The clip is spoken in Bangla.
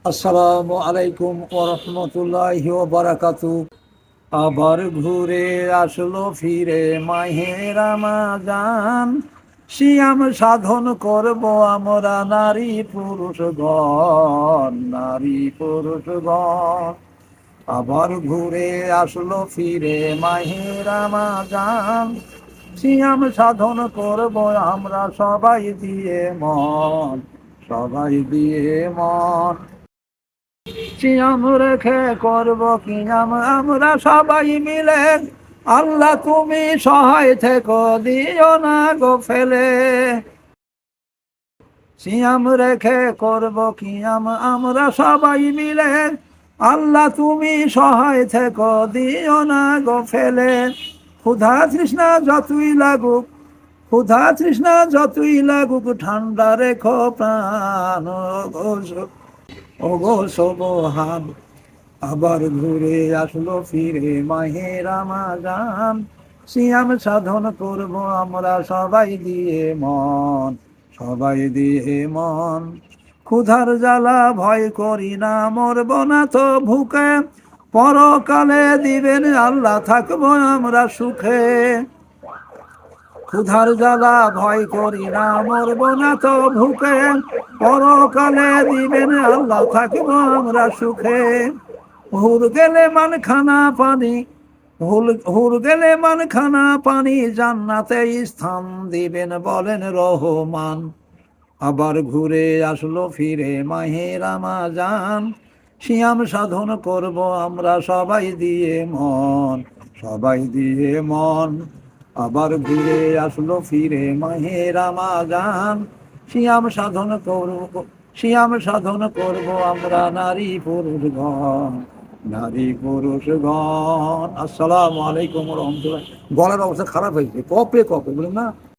আসসালামু আলাইকুম ওয়া রাহমাতুল্লাহি ওয়া বারাকাতুহু। আবার ঘুরে আসলো ফিরে মাহে রমাজান, সিয়াম সাধন করব আমরা নারী পুরুষগণ, নারী পুরুষগণ। আবার ঘুরে আসলো ফিরে মাহে রমাজান, সিয়াম সাধন করব আমরা সবাই দিয়ে মন, সবাই দিয়ে মন। সিয়াম রেখে করব কিয়াম আমরা সবাই মিলে, আল্লাহ তুমি সহায় থেকো দিও না গো ফেলে। সিয়াম রেখে করব কিয়াম আমরা সবাই মিলে, আল্লাহ তুমি সহায় থেকো দিও না গো ফেলে। ক্ষুধা তৃষ্ণা যতই লাগুক, ক্ষুধা তৃষ্ণা যতই লাগুক, ঠান্ডা রেখো প্রাণ ওগো সোবহান। আবার ঘুরে আসলো ফিরে মাহে রমাজান, সিয়াম সাধন করব আমরা সবাই দিয়ে মন, সবাই দিয়ে মন। ক্ষুধার জ্বালা ভয় করি না, মরব না তো ভুকে, পরকালে দিবেন আল্লাহ থাকবো আমরা সুখে। ক্ষুধার জ্বালা ভয় করি না, মরব না তো ভুকে, পরকালে দিবেন আল্লাহ থাকবো আমরা সুখে। হুর গেলে মান খানা পানি, হুর গেলে মান খানা পানি, জান্নাতে স্থান দিবেন বলেন রহমান। আবার ঘুরে আসলো ফিরে মাহে রমাজান, সিয়াম সাধন করব আমরা সবাই দিয়ে মন, সবাই দিয়ে মন। আবার ঘুরে আসলো ফিরে মাহে রমাজান, সিয়াম সাধন করব, সিয়াম সাধন করব আমরা নারী পুরুষগণ, নারী পুরুষগণ। আসসালামু আলাইকুম ওয়া রাহমাতুল্লাহ। গলার অবস্থা খারাপ হয়েছে, কপে কপে বলুন না।